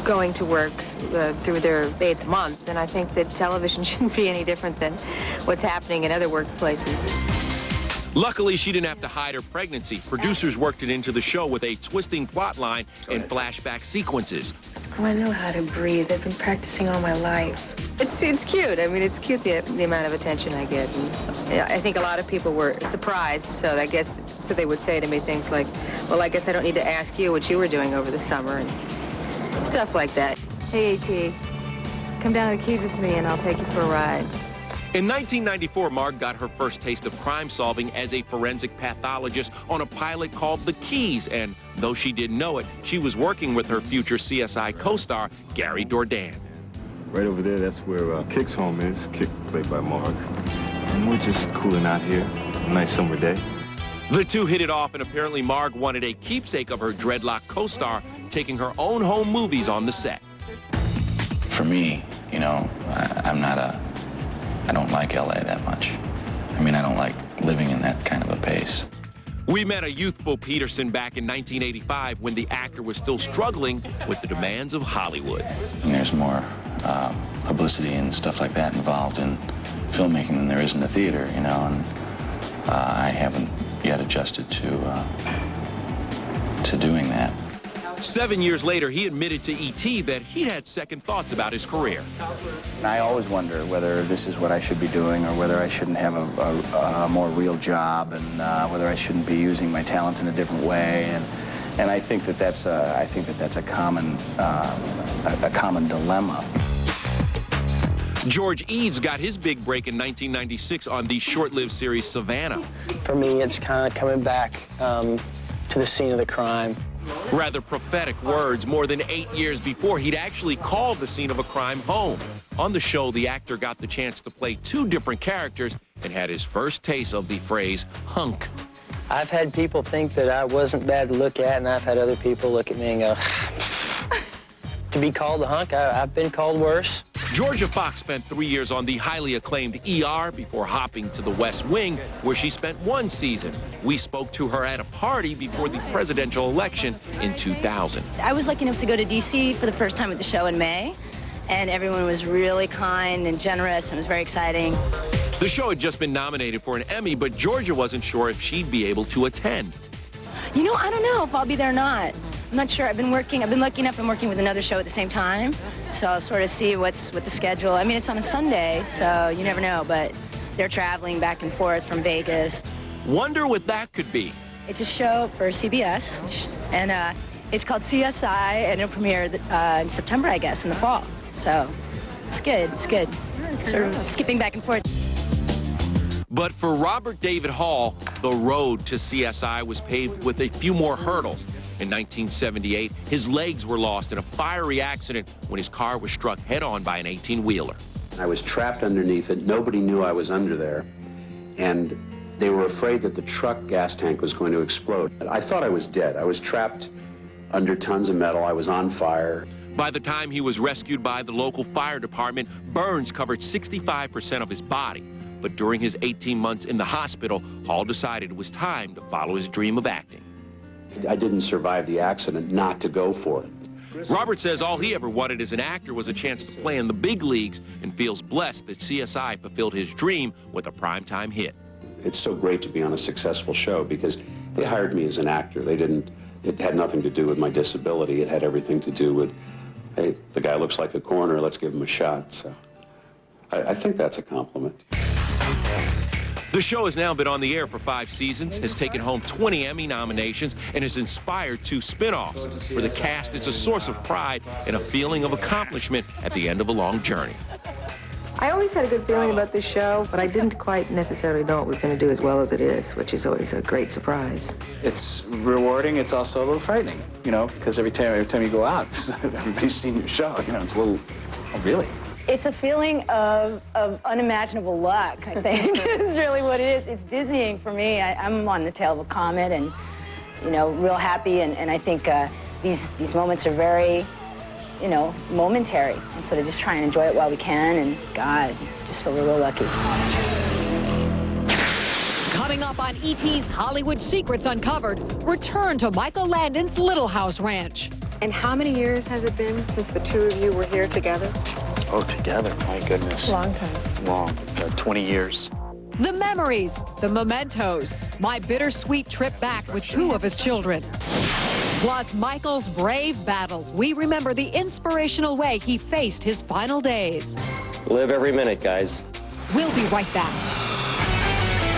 going to work through their 8th month, and I think that television shouldn't be any different than what's happening in other workplaces. Luckily, she didn't have to hide her pregnancy. Producers worked it into the show with a twisting plot line and flashback sequences. Oh, I know how to breathe. I've been practicing all my life. It's cute. I mean, it's cute the amount of attention I get. And I think a lot of people were surprised, so I guess they would say to me things like, well, I guess I don't need to ask you what you were doing over the summer, and stuff like that. Hey, A.T., come down to the Keys with me and I'll take you for a ride. In 1994, Marg got her first taste of crime solving as a forensic pathologist on a pilot called The Keys, and though she didn't know it, she was working with her future CSI co-star, Gary Dourdan. Right over there, that's where Kick's home is, Kick played by Marg. And we're just cooling out here, a nice summer day. The two hit it off, and apparently Marg wanted a keepsake of her dreadlock co-star, taking her own home movies on the set. For me, I don't like LA that much. I mean, I don't like living in that kind of a pace. We met a youthful Peterson back in 1985 when the actor was still struggling with the demands of Hollywood. And there's more publicity and stuff like that involved in filmmaking than there is in the theater, you know, and I haven't yet adjusted to doing that. 7 years later, he admitted to E.T. that he'd had second thoughts about his career. And I always wonder whether this is what I should be doing or whether I shouldn't have a more real job and whether I shouldn't be using my talents in a different way. And I think that that's a common dilemma. George Eads got his big break in 1996 on the short-lived series Savannah. For me, it's kind of coming back to the scene of the crime. Rather prophetic words more than 8 years before he'd actually called the scene of a crime home. On the show, the actor got the chance to play 2 different characters and had his first taste of the phrase hunk. I've had people think that I wasn't bad to look at, and I've had other people look at me and go, to be called a hunk, I've been called worse. Georgia Fox spent 3 years on the highly acclaimed ER before hopping to the West Wing, where she spent 1 season. We spoke to her at a party before the presidential election in 2000. I was lucky enough to go to D.C. for the first time at the show in May, and everyone was really kind and generous, and it was very exciting. The show had just been nominated for an Emmy, but Georgia wasn't sure if she'd be able to attend. You know, I don't know if I'll be there or not. I'm not sure. I've been lucky enough I'm working with another show at the same time, so I'll sort of see what's with the schedule. I mean, it's on a Sunday, so you never know, but they're traveling back and forth from Vegas. Wonder what that could be. It's a show for CBS, and it's called CSI, and it'll premiere in September, I guess, in the fall. So it's good, Sort of skipping back and forth. But for Robert David Hall, the road to CSI was paved with a few more hurdles. In 1978, his legs were lost in a fiery accident when his car was struck head-on by an 18-wheeler. I was trapped underneath it. Nobody knew I was under there. And they were afraid that the truck gas tank was going to explode. I thought I was dead. I was trapped under tons of metal. I was on fire. By the time he was rescued by the local fire department, burns covered 65% of his body. But during his 18 months in the hospital, Hall decided it was time to follow his dream of acting. I didn't survive the accident not to go for it. Robert says all he ever wanted as an actor was a chance to play in the big leagues and feels blessed that CSI fulfilled his dream with a primetime hit. It's so great to be on a successful show because they hired me as an actor. It had nothing to do with my disability. It had everything to do with, hey, the guy looks like a corner, let's give him a shot. So I think that's a compliment. The show has now been on the air for 5 seasons, has taken home 20 Emmy nominations, and has inspired 2 spin-offs. For the cast, it's a source of pride and a feeling of accomplishment at the end of a long journey. I always had a good feeling about this show, but I didn't quite necessarily know it was going to do as well as it is, which is always a great surprise. It's rewarding. It's also a little frightening, you know, because every time you go out, everybody's seen your show. You know, it's a little, oh, really? It's a feeling of unimaginable luck, I think, is really what it is. It's dizzying for me. I'm on the tail of a comet and, you know, real happy. And I think these moments are very, you know, momentary. And sort of just try and enjoy it while we can. And, God, just feel real lucky. Coming up on E.T.'s Hollywood Secrets Uncovered, return to Michael Landon's Little House Ranch. And how many years has it been since the 2 of you were here together? Oh, together, my goodness. Long time. Long, 20 years. The memories, the mementos, my bittersweet trip back with 2 of his children. Plus, Michael's brave battle. We remember the inspirational way he faced his final days. Live every minute, guys. We'll be right back.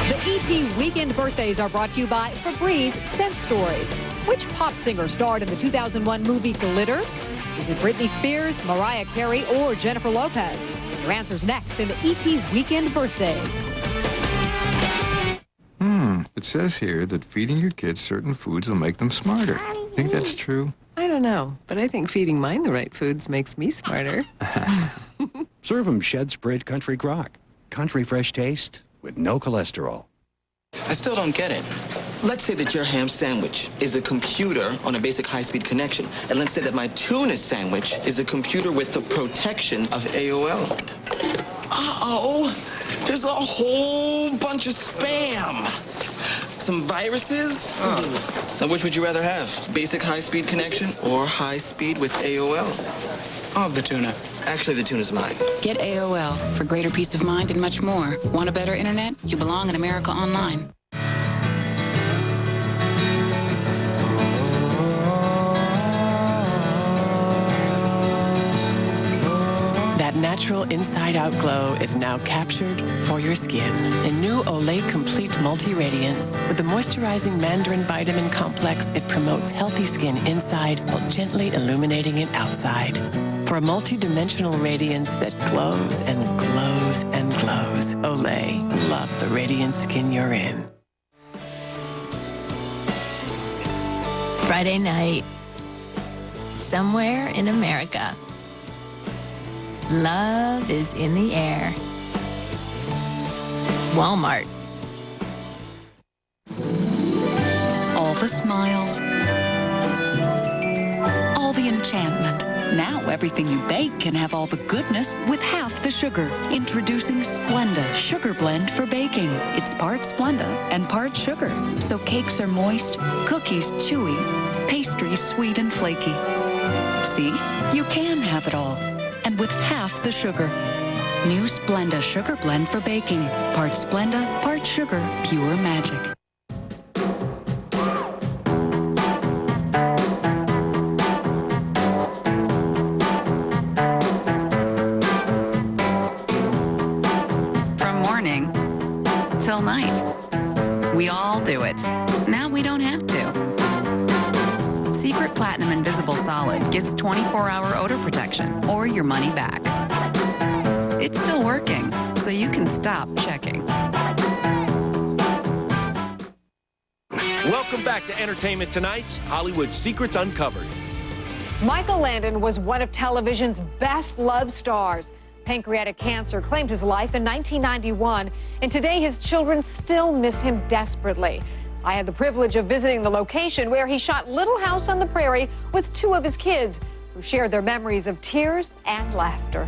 The E.T. Weekend Birthdays are brought to you by Febreze Scent Stories. Which pop singer starred in the 2001 movie Glitter? Is it Britney Spears, Mariah Carey, or Jennifer Lopez? Your answer's next in the E.T. Weekend Birthdays. It says here that feeding your kids certain foods will make them smarter. Think that's true? I don't know, but I think feeding mine the right foods makes me smarter. Serve 'em Shed Spread Country Crock. Country fresh taste with no cholesterol. I still don't get it. Let's say that your ham sandwich is a computer on a basic high-speed connection. And let's say that my tuna sandwich is a computer with the protection of AOL. Uh-oh. There's is a whole bunch of spam. Some viruses. Now, which would you rather have? Basic high-speed connection or high-speed with AOL? I'll have the tuna. Actually, the tuna's mine. Get AOL for greater peace of mind and much more. Want a better internet? You belong in America Online. That natural inside-out glow is now captured for your skin in new Olay Complete Multi-Radiance. With the moisturizing Mandarin Vitamin Complex, it promotes healthy skin inside while gently illuminating it outside. For a multi-dimensional radiance that glows and glows and glows. Olay, love the radiant skin you're in. Friday night, somewhere in America. Love is in the air. Walmart. All the smiles. All the enchantment. Now everything you bake can have all the goodness with half the sugar. Introducing Splenda Sugar Blend for baking. It's part Splenda and part sugar. So cakes are moist, cookies chewy, pastries sweet and flaky. See? You can have it all. And with half the sugar. New Splenda Sugar Blend for baking. Part Splenda, part sugar, pure magic. From morning till night. We all do it. Now we don't have to. Secret Platinum Invisible Solid gives 24-hour odor protection or your money back. It's still working, so you can stop checking. Welcome back to Entertainment Tonight's Hollywood Secrets Uncovered. Michael Landon was one of television's best-loved stars. Pancreatic cancer claimed his life in 1991, and today his children still miss him desperately. I had the privilege of visiting the location where he shot Little House on the Prairie with two of his kids, who shared their memories of tears and laughter.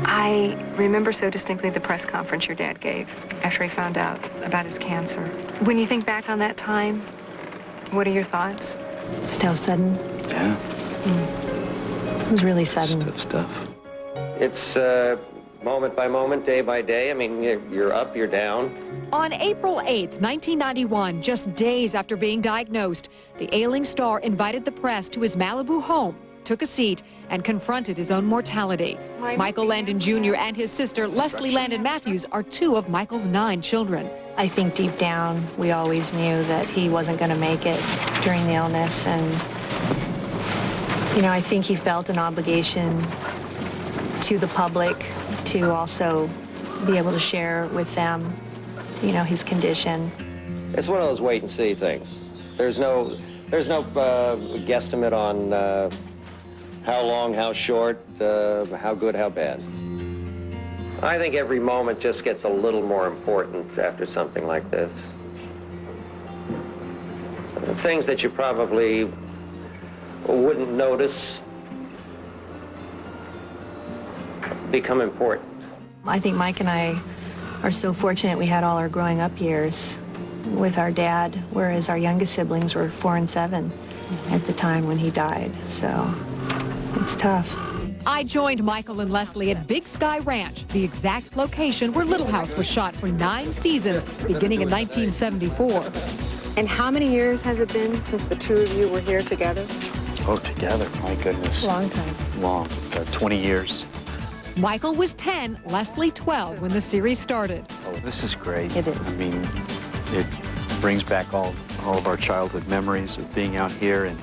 I remember so distinctly the press conference your dad gave after he found out about his cancer. When you think back on that time, what are your thoughts? Just how sudden. Yeah. It was really sudden. Tough stuff. It's moment by moment, day by day. I mean, you're up, you're down. On April 8th, 1991, just days after being diagnosed, the ailing star invited the press to his Malibu home, took a seat, and confronted his own mortality. Michael Landon Jr. and his sister, Leslie Landon Matthews, are two of Michael's 9 children. I think deep down, we always knew that he wasn't going to make it during the illness. And, you know, I think he felt an obligation to the public to also be able to share with them, you know, his condition. It's one of those wait and see things. There's no guesstimate on how long, how short, how good, how bad. I think every moment just gets a little more important after something like this. Things that you probably wouldn't notice become important. I think Mike and I are so fortunate we had all our growing up years with our dad, whereas our youngest siblings were 4 and 7 at the time when he died. So it's tough. I joined Michael and Leslie at Big Sky Ranch, the exact location where Little House was shot for 9 seasons, beginning in 1974. And how many years has it been since the two of you were here together? Oh, together, my goodness. Long time. Long, 20 years. Michael was 10, Leslie 12 when the series started. Oh, this is great. It is. I mean, it brings back all of our childhood memories of being out here and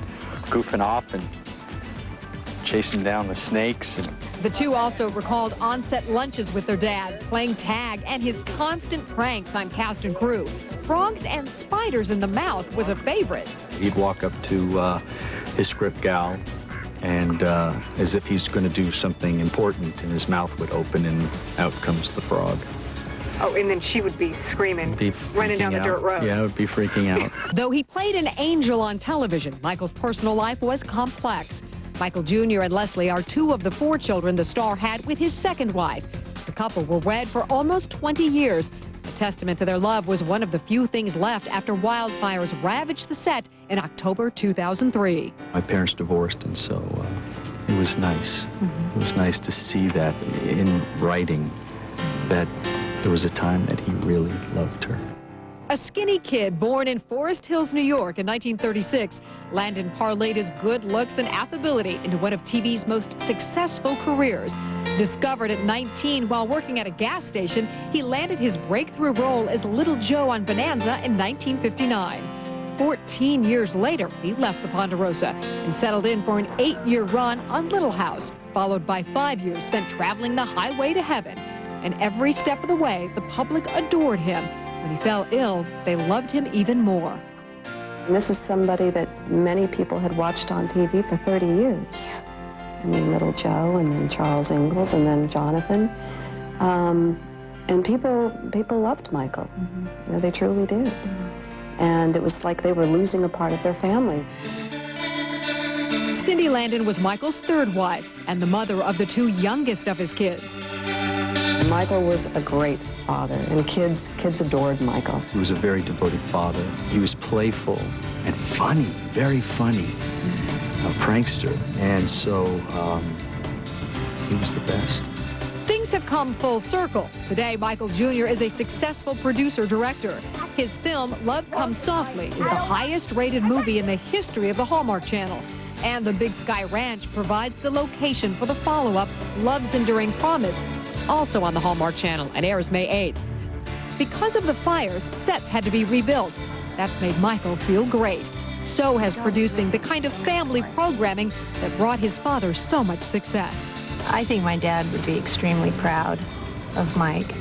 goofing off and chasing down the snakes. And The two also recalled on-set lunches with their dad, playing tag, and his constant pranks on cast and crew. Frogs and spiders in the mouth was a favorite. he'd walk up to his script gal, and as if he's going to do something important, and his mouth would open, and out comes the frog. Oh, and then she would be screaming, running down the dirt road. Yeah, I would be freaking out. Though he played an angel on television, Michael's personal life was complex. Michael Jr. and Leslie are two of the 4 children the star had with his second wife. The couple were wed for almost 20 years. A testament to their love was one of the few things left after wildfires ravaged the set in October 2003. My parents divorced, and so it was nice. It was nice to see that in writing, that there was a time that he really loved her. A skinny kid born in Forest Hills, New York in 1936, Landon parlayed his good looks and affability into one of TV's most successful careers. Discovered at 19 while working at a gas station, he landed his breakthrough role as Little Joe on Bonanza in 1959. 14 years later, he left the Ponderosa and settled in for an 8-year run on Little House, followed by 5 years spent traveling the highway to heaven. And every step of the way, the public adored him. When he fell ill, they loved him even more. And this is somebody that many people had watched on TV for 30 years. I mean, Little Joe, and then Charles Ingalls, and then Jonathan. And people loved Michael. You know, they truly did. And it was like they were losing a part of their family. Cindy Landon was Michael's third wife and the mother of the 2 youngest of his kids. Michael was a great father, and kids adored Michael. He was a very devoted father. He was playful and funny, very funny, a prankster. And so he was the best. Things have come full circle. Today, Michael Jr. is a successful producer-director. His film, Love Comes Softly, is the highest-rated movie in the history of the Hallmark Channel. And the Big Sky Ranch provides the location for the follow-up, Love's Enduring Promise, also on the Hallmark Channel, and airs May 8th. Because of the fires, sets had to be rebuilt. That's made Michael feel great. So has producing the kind of family programming that brought his father so much success. I think my dad would be extremely proud of Mike.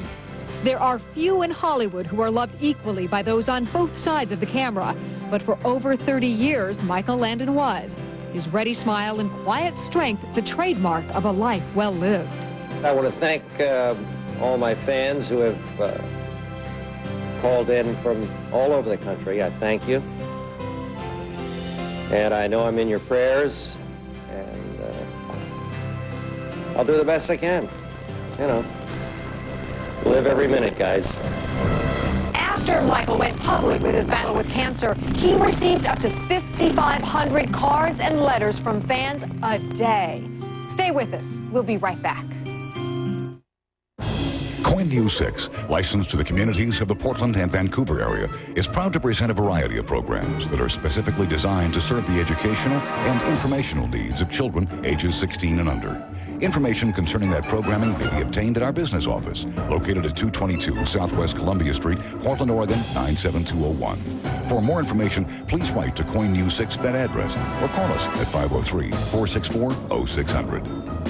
There are few in Hollywood who are loved equally by those on both sides of the camera. But for over 30 years, Michael Landon was. His ready smile and quiet strength, the trademark of a life well lived. I want to thank all my fans who have called in from all over the country. I thank you. And I know I'm in your prayers, and I'll do the best I can. You know, live every minute, guys. After Michael went public with his battle with cancer, he received up to 5,500 cards and letters from fans a day. Stay with us. We'll be right back. KOIN News 6, licensed to the communities of the Portland and Vancouver area, is proud to present a variety of programs that are specifically designed to serve the educational and informational needs of children ages 16 and under. Information concerning that programming may be obtained at our business office, located at 222 Southwest Columbia Street, Portland, Oregon, 97201. For more information, please write to KOIN News 6 at that address or call us at 503-464-0600.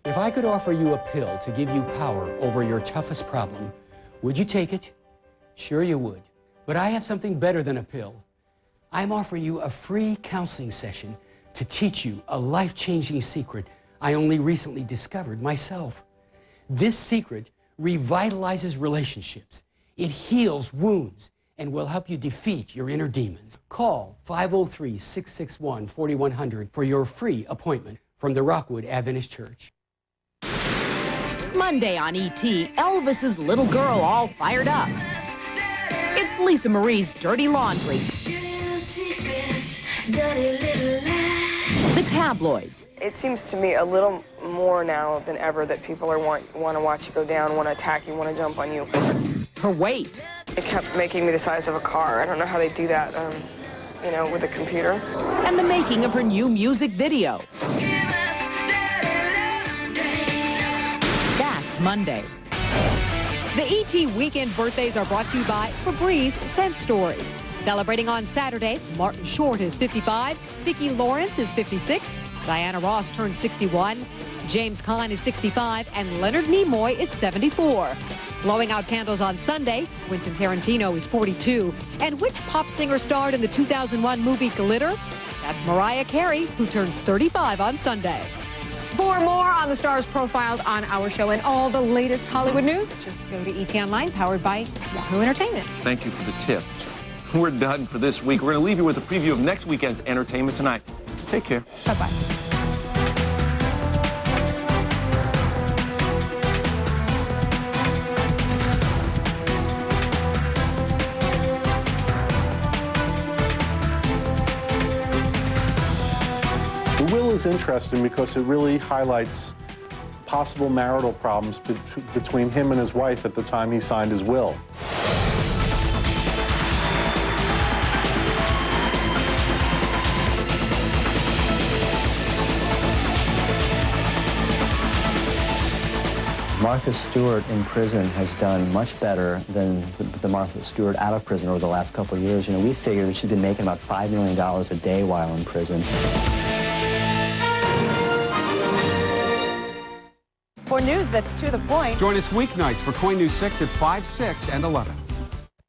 If I could offer you a pill to give you power over your toughest problem, would you take it? Sure you would. But I have something better than a pill. I'm offering you a free counseling session to teach you a life-changing secret I only recently discovered myself. This secret revitalizes relationships. It heals wounds and will help you defeat your inner demons. Call 503-661-4100 for your free appointment from the Rockwood Adventist Church. Monday on E.T., Elvis's little girl all fired up. It's Lisa Marie's Dirty Laundry. The tabloids. It seems to me a little more now than ever that people are want to watch you go down, want to attack you, want to jump on you. Her weight. It kept making me the size of a car. I don't know how they do that, you know, with a computer. And the making of her new music video. Monday. The ET Weekend birthdays are brought to you by Febreze Scent Stories. Celebrating on Saturday, Martin Short is 55, Vicki Lawrence is 56, Diana Ross turns 61, James Caan is 65, and Leonard Nimoy is 74. Blowing out candles on Sunday, Quentin Tarantino is 42. And which pop singer starred in the 2001 movie Glitter? That's Mariah Carey, who turns 35 on Sunday. For more on the stars profiled on our show and all the latest Hollywood news, just go to ET Online, powered by Yahoo Entertainment. Thank you for the tip. We're done for this week. We're going to leave you with a preview of next weekend's Entertainment Tonight. Take care. Bye-bye. was interesting because it really highlights possible marital problems between him and his wife at the time he signed his will. Martha Stewart in prison has done much better than the Martha Stewart out of prison over the last couple of years. You know, we figured that she's been making about $5 million a day while in prison. For news that's to the point. Join us weeknights for KOIN News 6 at 5, 6, and 11.